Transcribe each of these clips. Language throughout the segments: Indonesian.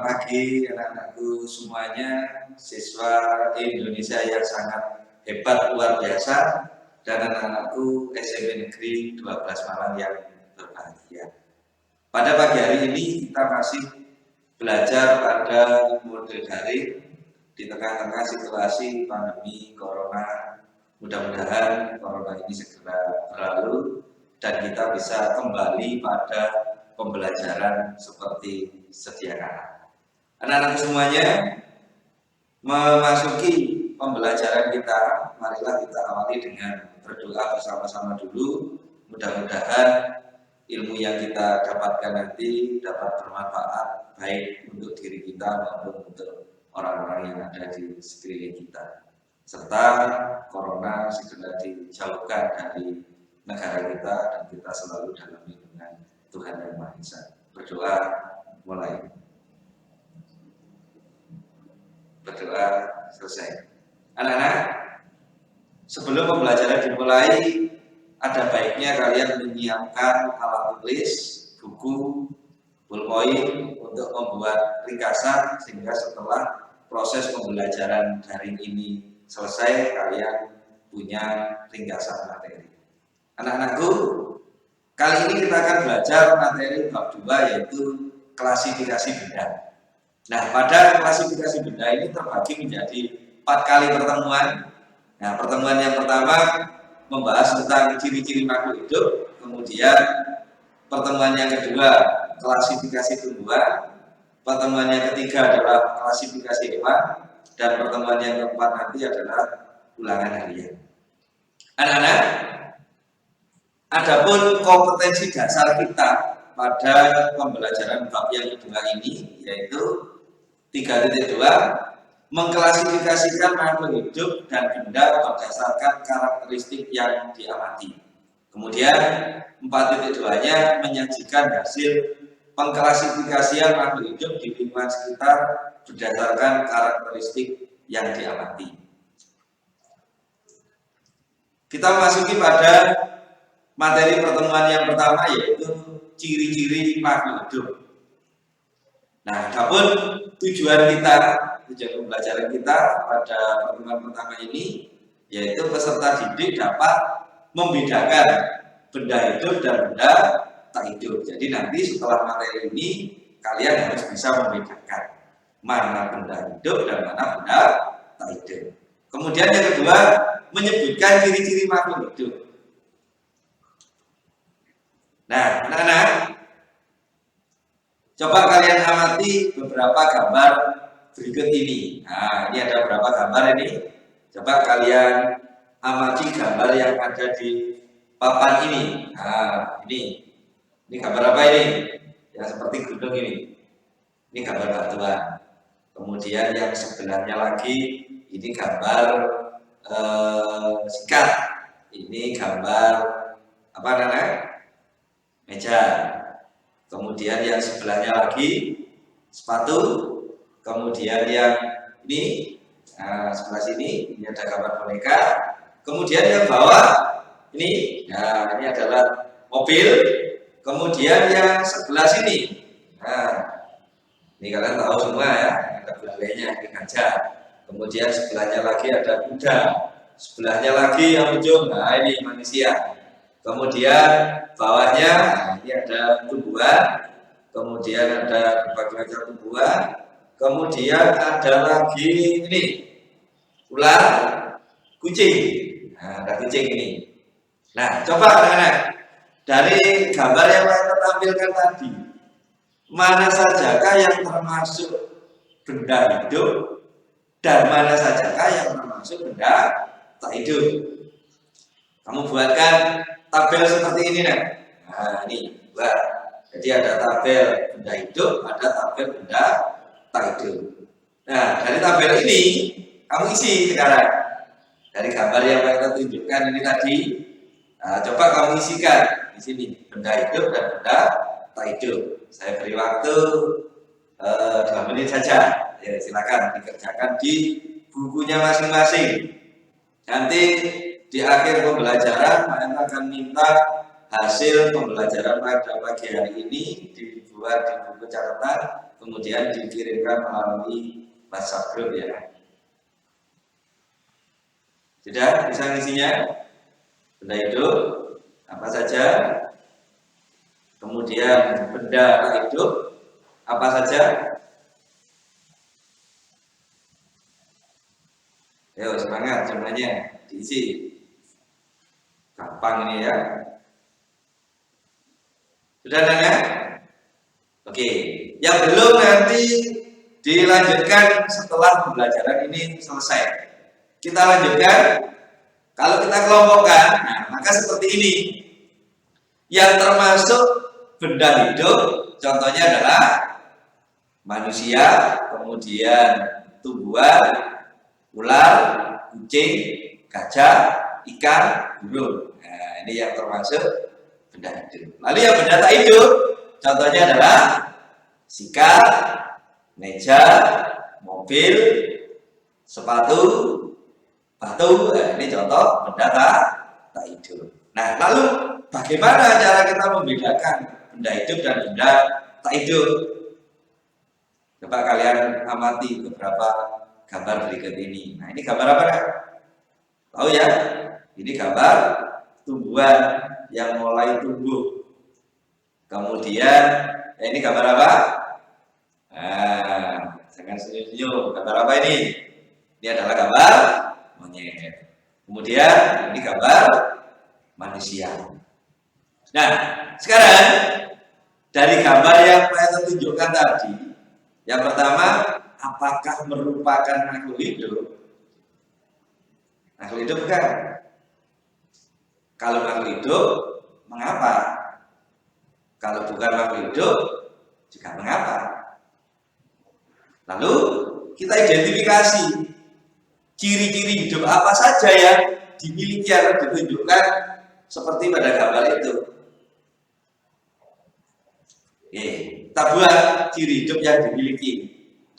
Selamat pagi anak-anakku semuanya, siswa Indonesia yang sangat hebat luar biasa dan anak-anakku SMP Negeri 12 Malang yang berbahagia. Pada pagi hari ini kita masih belajar pada model daring di tengah-tengah situasi pandemi Corona. Mudah-mudahan Corona ini segera berlalu dan kita bisa kembali pada pembelajaran seperti sedia kala. Anak-anak semuanya, memasuki pembelajaran kita, marilah kita awali dengan berdoa bersama-sama dulu. Mudah-mudahan ilmu yang kita dapatkan nanti dapat bermanfaat baik untuk diri kita maupun untuk orang-orang yang ada di sekeliling kita, serta Corona segera dijauhkan dari negara kita dan kita selalu dalam lindungan Tuhan Yang Maha Esa. Berdoa mulai. Berdoa selesai. Anak-anak, sebelum pembelajaran dimulai, ada baiknya kalian menyiapkan alat tulis, buku, pulpoin untuk membuat ringkasan sehingga setelah proses pembelajaran daring ini selesai, kalian punya ringkasan materi. Anak-anakku, kali ini kita akan belajar materi bab 2 yaitu klasifikasi benda. Nah, pada klasifikasi benda ini terbagi menjadi 4 kali pertemuan. Nah, pertemuan yang pertama membahas tentang ciri-ciri makhluk hidup, kemudian pertemuan yang kedua klasifikasi tumbuhan, pertemuan yang ketiga adalah klasifikasi hewan, dan pertemuan yang keempat nanti adalah ulangan harian. Anak-anak, adapun kompetensi dasar kita pada pembelajaran bab yang kedua ini yaitu 3.2, mengklasifikasikan makhluk hidup dan benda berdasarkan karakteristik yang diamati. Kemudian 4.2-nya menyajikan hasil pengklasifikasian makhluk hidup di lingkungan sekitar berdasarkan karakteristik yang diamati. Kita memasuki pada materi pertemuan yang pertama yaitu ciri-ciri makhluk hidup. Nah, adapun tujuan pembelajaran kita pada pertemuan pertama ini yaitu peserta didik dapat membedakan benda hidup dan benda tak hidup. Jadi nanti setelah materi ini kalian harus bisa membedakan mana benda hidup dan mana benda tak hidup. Kemudian yang kedua, menyebutkan ciri-ciri makhluk hidup. Nah, anak-anak, coba kalian amati beberapa gambar berikut ini. Nah, ini ada beberapa gambar ini. Coba kalian amati gambar yang ada di papan ini. Nah, ini gambar apa ini? Yang seperti gunung ini. Ini gambar batuan. Kemudian yang sebelahnya lagi, ini gambar sikat. Ini gambar apa namanya? Meja. Kemudian yang sebelahnya lagi sepatu. Kemudian yang ini sebelah sini ini ada gambar boneka. Kemudian yang bawah ini, nah ini adalah mobil. Kemudian yang sebelah sini, nah ini kalian tahu semua ya, ada belalainya, ini gajah. Kemudian sebelahnya lagi ada kuda. Sebelahnya lagi yang ujung, nah ini manusia. Kemudian bawahnya ini ada tumbuhan, kemudian ada berbagai macam tumbuhan, kemudian ada lagi ini ular, kucing. Nah, ada kucing ini. Nah, coba anak-anak, dari gambar yang kita tampilkan tadi, mana sajakah yang termasuk benda hidup dan mana sajakah yang termasuk benda tak hidup? Kamu buatkan tabel seperti ini, nah ini buat. Jadi ada tabel benda hidup, ada tabel benda tak hidup. Nah, dari tabel ini kamu isi sekarang. Dari gambar yang kita tunjukkan ini tadi, nah, coba kamu isikan di sini benda hidup dan benda tak hidup. Saya beri waktu 2 menit saja. Ya, silakan dikerjakan di bukunya masing-masing. Nanti di akhir pembelajaran, saya akan minta hasil pembelajaran pada pagi hari ini dibuat di buku catatan, kemudian dikirimkan melalui WhatsApp group ya. Sudah bisa ngisinya? Benda hidup apa saja? Kemudian benda tak hidup apa saja? Ayo semangat semuanya diisi. Gampang ini ya. Sudah nanya? Oke, yang belum nanti dilanjutkan setelah pembelajaran ini selesai. Kita lanjutkan. Kalau kita kelompokkan, nah, maka seperti ini. Yang termasuk benda hidup, contohnya adalah manusia, kemudian tumbuhan, ular, kucing, gajah, ikan, burung. Nah, ini yang termasuk benda hidup. Lalu yang benda tak hidup, contohnya adalah sikat, meja, mobil, sepatu, batu. Nah, ini contoh benda tak hidup. Nah, lalu bagaimana cara kita membedakan benda hidup dan benda tak hidup? Coba kalian amati beberapa gambar berikut ini. Nah, ini gambar apa kan? Tahu ya? Ini gambar tumbuhan yang mulai tumbuh. Kemudian, ini gambar apa? Nah, jangan senyum-senyum. Gambar apa ini? Ini adalah gambar monyet. Kemudian, ini gambar manusia. Nah, sekarang dari gambar yang saya tunjukkan tadi, yang pertama, apakah merupakan makhluk hidup? Makhluk hidup bukan? Kalau makhluk hidup, mengapa? Kalau bukan makhluk hidup, juga mengapa? Lalu kita identifikasi ciri-ciri hidup apa saja yang dimiliki atau ditunjukkan seperti pada gambar itu. Oke, kita buat ciri hidup yang dimiliki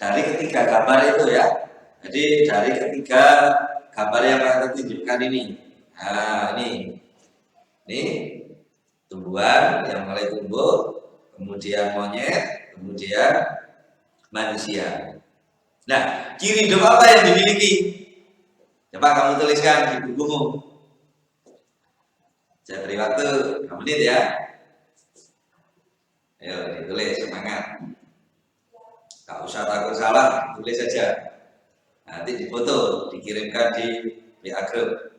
dari ketiga gambar itu ya. Jadi dari ketiga gambar yang kita tunjukkan ini. Nah, ini tumbuhan yang mulai tumbuh, kemudian monyet, kemudian manusia. Nah, ciri hidup apa yang dimiliki? Coba kamu tuliskan di bukumu. Saya beri waktu 5 menit ya. Ayo ditulis, semangat. Gak usah takut salah, tulis saja. Nanti difoto, dikirimkan di WA group.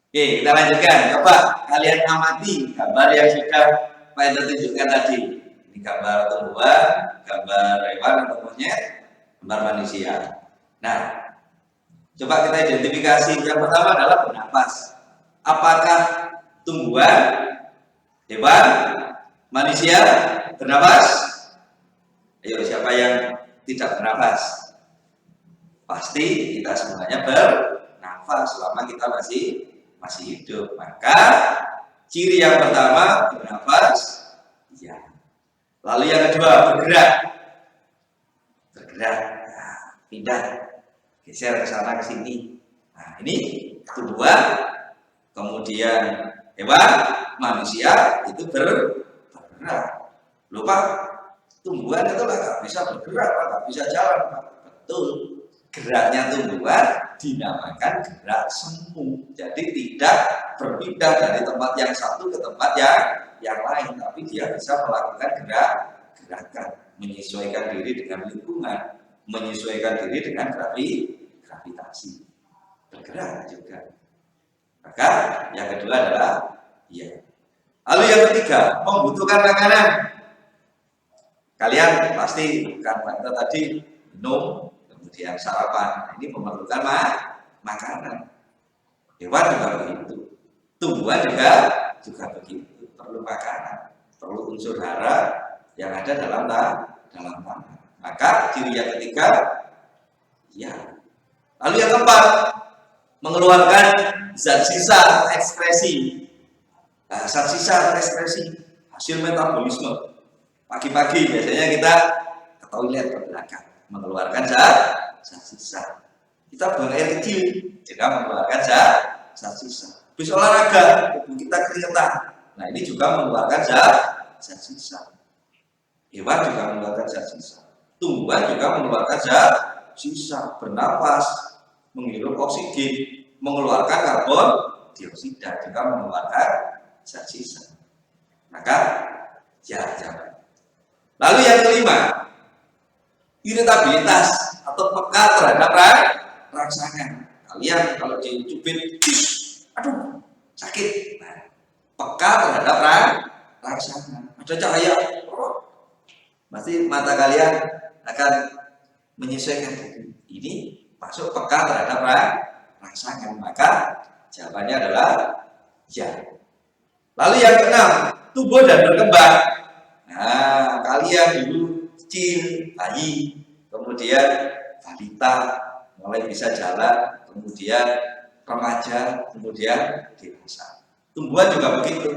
Oke, kita lanjutkan. Coba kalian amati gambar yang sudah saya tunjukkan tadi. Ini gambar tumbuhan, gambar hewan atau monyet, gambar manusia. Nah, coba kita identifikasi. Yang pertama adalah bernapas. Apakah tumbuhan, hewan, manusia bernapas? Ayo, siapa yang tidak bernapas? Pasti kita semuanya bernafas selama kita masih hidup. Maka ciri yang pertama bernapas, ya. Lalu yang kedua bergerak, nah, pindah, geser ke sana ke sini. Nah, ini tumbuhan, kemudian hewan, manusia itu bergerak. Lupa tumbuhan itu nggak bisa bergerak, nggak bisa jalan. Betul, geraknya tumbuhan dinamakan gerak semu. Jadi tidak berpindah dari tempat yang satu ke tempat yang lain, tapi dia bisa melakukan gerakan, menyesuaikan diri dengan lingkungan, menyesuaikan diri dengan gravitasi, bergerak juga. Maka yang kedua adalah ya. Lalu yang ketiga, membutuhkan makanan. Kalian pasti kan tadi minum, kemudian sarapan. Ini memerlukan makanan. Hewan juga begitu, tumbuhan juga begitu, perlu makanan, perlu unsur hara yang ada dalam tanah. Maka ciri yang ketiga, ya. Lalu yang keempat, mengeluarkan zat sisa ekskresi. Nah, zat sisa ekskresi hasil metabolisme. Pagi-pagi biasanya kita ke toilet ke belakang, mengeluarkan zat sisa. Kita buang air kecil, juga mengeluarkan zat sisa. Habis olahraga, tubuh kita keringetan. Nah, ini juga mengeluarkan zat sisa. Hewan juga mengeluarkan zat sisa. Tumbuhan juga mengeluarkan zat sisa, bernapas, menghirup oksigen, mengeluarkan karbon dioksida, juga mengeluarkan zat sisa. Maka ya jangan. Lalu yang kelima, iritabilitas atau peka terhadap rangsangan. Kalian kalau dicubit, aduh sakit. Nah, peka terhadap rangsangan. Ada cahaya, pasti mata kalian akan menyesuaikan. Ini masuk peka terhadap rangsangan. Maka jawabannya adalah ya. Lalu yang keenam, tumbuh dan berkembang. Nah, kalian dulu kecil, bayi, kemudian balita, mulai bisa jalan, kemudian remaja, kemudian dewasa. Tumbuhan juga begitu,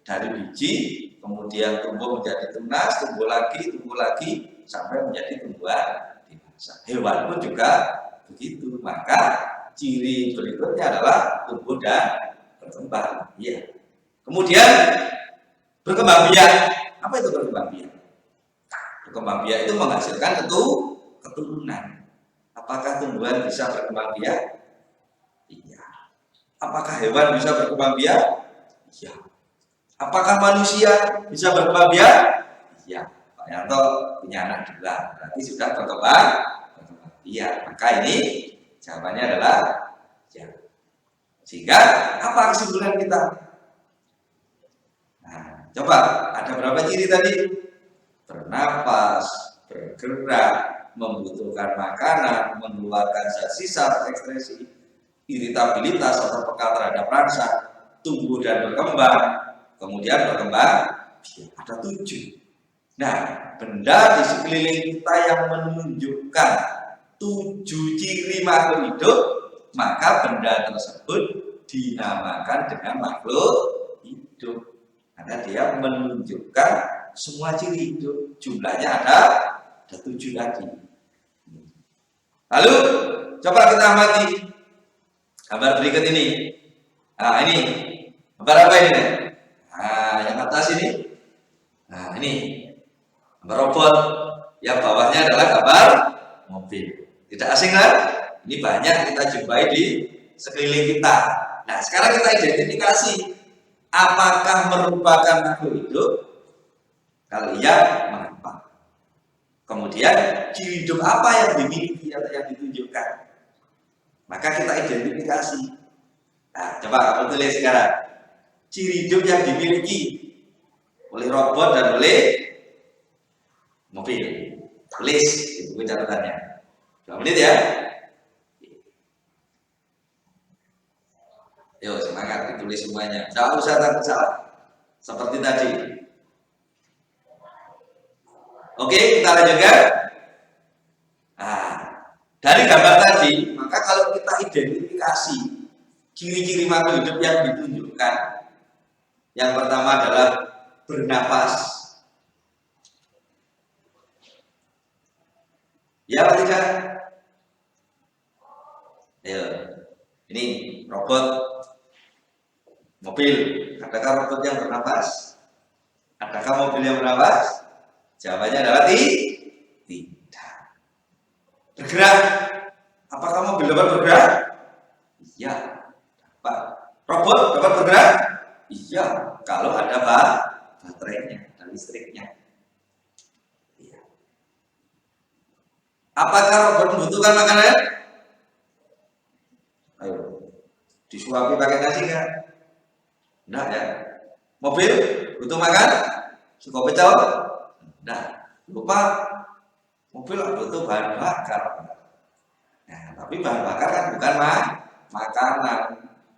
dari biji, kemudian tumbuh menjadi tunas, tumbuh lagi, sampai menjadi tumbuhan dewasa. Hewan pun juga begitu. Maka ciri berikutnya adalah tumbuh dan berkembang. Iya. Kemudian berkembang biak. Apa itu berkembang biak? Berkembang biak itu menghasilkan keturunan. Apakah tumbuhan bisa berkembang biak? Iya. Apakah hewan bisa berkembang biak? Iya. Apakah manusia bisa berkembang biak? Iya. Pak Yanto punya anak dua, berarti sudah berkembang biak. Maka ini jawabannya adalah ya. Sehingga apa kesimpulan kita? Nah, coba ada berapa ciri tadi? Bernapas, bergerak, membutuhkan makanan, mengeluarkan zat sisa ekspresi, iritabilitas atau peka terhadap rangsa, tumbuh dan berkembang, kemudian berkembang. Ada 7. Nah, benda di sekeliling kita yang menunjukkan 7 ciri makhluk hidup, maka benda tersebut dinamakan dengan makhluk hidup. Karena dia menunjukkan semua ciri hidup. Jumlahnya ada 7 tadi. Lalu coba kita amati gambar berikut ini. Nah, ini gambar apa ini? Nah, yang atas ini. Nah, ini gambar robot. Yang bawahnya adalah gambar mobil. Tidak asing kan? Ini banyak kita jumpai di sekeliling kita. Nah, sekarang kita identifikasi apakah merupakan makhluk hidup. Kalau iya, mengapa? Kemudian ciri hidup apa yang dimiliki atau yang ditunjukkan? Maka kita identifikasi. Nah, coba kamu tulis sekarang. Ciri hidup yang dimiliki oleh robot dan oleh mobil. Tulis, itu catatannya. 2 menit ya. Yuk, semangat ditulis semuanya. Jangan usah takut salah. Seperti tadi. Oke, kita lanjutkan. Nah, dari gambar tadi, maka kalau kita identifikasi ciri-ciri makhluk hidup yang ditunjukkan, yang pertama adalah bernapas. Ya, apa tidak? Ayo, ini robot mobil. Adakah robot yang bernapas? Adakah mobil yang bernapas? Jawabannya adalah tidak. Bergerak. Apakah mobil dapat bergerak? Iya. Dapat. Robot dapat bergerak? Iya. Kalau ada baterainya dan listriknya. Iya. Apakah robot membutuhkan makanan? Ayo. Disuapi pakai nasi kan? Enggak ya. Mobil butuh makan? Suka pecel? Nah, lupa mobil butuh bahan bakar. Nah, tapi bahan bakar kan bukan makanan.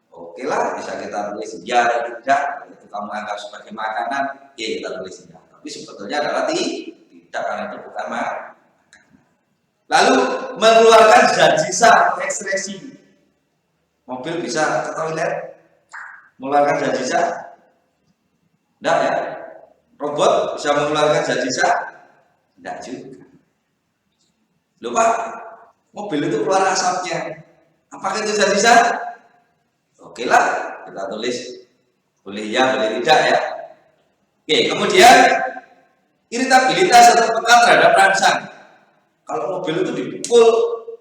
Oke lah, bisa kita tulis ya tidak. Itu kamu anggap sebagai makanan, ya kita tulis ya. Tapi sebetulnya adalah tidak, karena itu bukan makanan. Lalu mengeluarkan zat sisa ekspresi. Mobil bisa ke toilet mengeluarkan zat sisa? Tidak ya. Robot bisa mengeluarkan zat sisa? Tidak juga. Lupa, mobil itu keluar asapnya. Apakah itu zat sisa? Oke lah, kita tulis boleh ya, boleh tidak ya. Oke, kemudian Iritabilitas atau peka terhadap rangsang. Kalau mobil itu dipukul,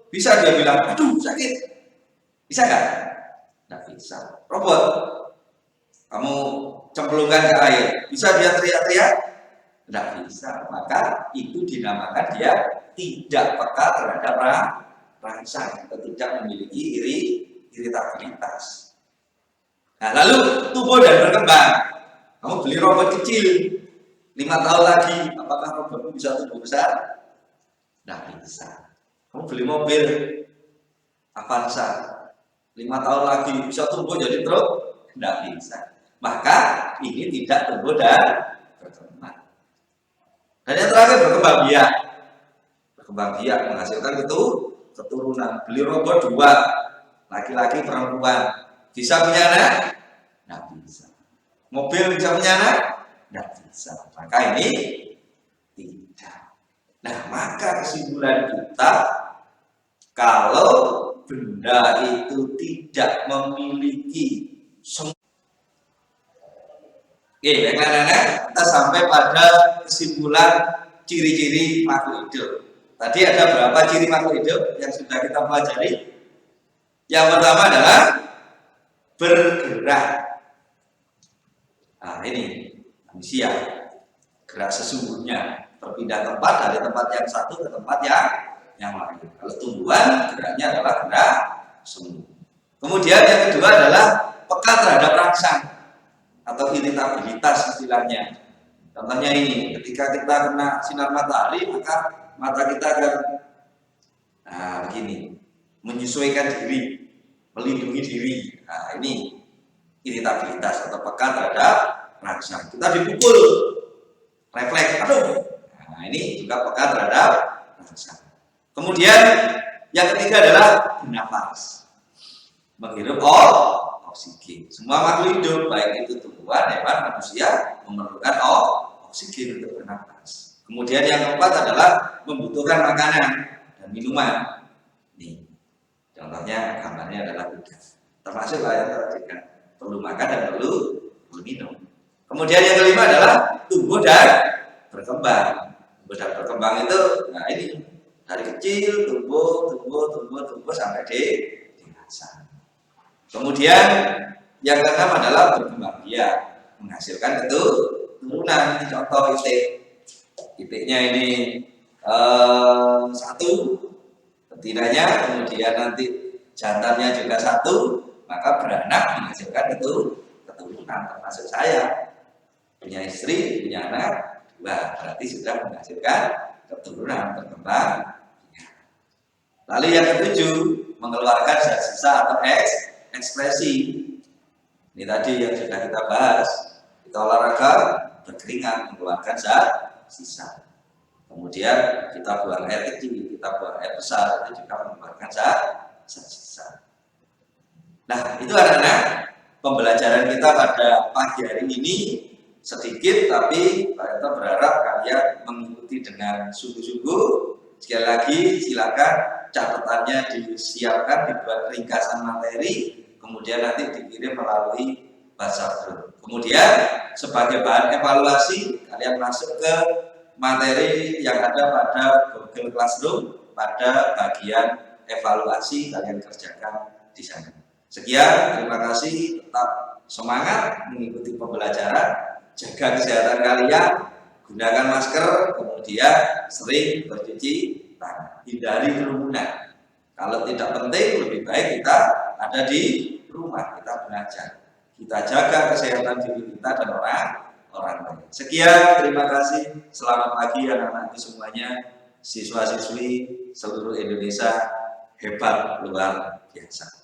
bisa dia bilang, aduh sakit. Bisa nggak? Nggak bisa. Robot, kamu cemplungkan ke air, bisa dia teriak-teriak? Nggak bisa. Maka itu dinamakan dia tidak peka terhadap rangsang atau tidak memiliki iritabilitas. Nah, lalu tumbuh dan berkembang. Kamu beli robot kecil, 5 tahun lagi, apakah robotmu bisa tumbuh besar? Nggak bisa. Kamu beli mobil Avanza, 5 tahun lagi bisa tumbuh jadi truk? Nggak bisa. Maka ini tidak tumbuh dan berkembang. Dan yang terakhir berkembang biak. Berkembang biak menghasilkan itu keturunan. Beli robot 2, laki-laki perempuan, bisa punya anak? Nggak bisa. Mobil bisa punya anak? Nggak bisa. Maka ini tidak. Nah, maka kesimpulan kita, kalau benda itu tidak memiliki Oke, baiklah, kita sampai pada kesimpulan ciri-ciri makhluk hidup. Tadi ada berapa ciri makhluk hidup yang sudah kita pelajari? Yang pertama adalah bergerak. Nah, ini manusia, gerak sesungguhnya, berpindah tempat dari tempat yang satu ke tempat yang lain. Kalau tumbuhan, geraknya adalah gerak semu. Kemudian yang kedua adalah peka terhadap rangsang atau iritabilitas istilahnya. Contohnya ini, ketika kita kena sinar matahari, maka mata kita akan begini, menyesuaikan diri, melindungi diri. Nah, ini iritabilitas atau peka terhadap rangsang. Kita dipukul, refleks, aduh. Nah, ini juga peka terhadap rangsang. Kemudian yang ketiga adalah bernafas, menghirup oksigen. Semua makhluk hidup, baik itu tumbuhan, hewan, manusia, memerlukan oksigen untuk bernafas. Kemudian yang keempat adalah membutuhkan makanan dan minuman. Nih, contohnya gambarnya adalah kuda. Termasuk yang tadi kan, perlu makan dan perlu minum. Kemudian yang kelima adalah tumbuh dan berkembang. Tumbuh dan berkembang itu, nah ini dari kecil tumbuh sampai dewasa. Kemudian yang keenam adalah berkembang biak, menghasilkan keturunan. Ini contoh itiknya ini 1, betinanya, kemudian nanti jantannya juga 1, maka beranak menghasilkan keturunan. Termasuk saya punya istri, punya anak 2, berarti sudah menghasilkan keturunan berkembang. Lalu yang ketujuh, mengeluarkan zat sisa atau ekspresi. Ini tadi yang sudah kita bahas. Kita olahraga, berkeringat, mengeluarkan zat sisa. Kemudian kita buang air kecil, kita buang air besar, itu juga mengeluarkan zat sisa. Nah, itu anak-anak, pembelajaran kita pada pagi hari ini sedikit, tapi Pak Eko berharap kalian mengikuti dengan sungguh-sungguh. Sekali lagi, silakan catatannya disiapkan, dibuat ringkasan materi, kemudian nanti dikirim melalui WhatsApp group. Kemudian sebagai bahan evaluasi, kalian masuk ke materi yang ada pada Google Classroom, pada bagian evaluasi kalian kerjakan di sana. Sekian, terima kasih, tetap semangat mengikuti pembelajaran, jaga kesehatan kalian, gunakan masker, kemudian sering bercuci tangan, hindari kerumunan. Kalau tidak penting, lebih baik kita ada di rumah, kita belajar, kita jaga kesehatan diri kita dan orang lain. Sekian, terima kasih, selamat pagi anak-anakku semuanya, siswa-siswi seluruh Indonesia, hebat luar biasa.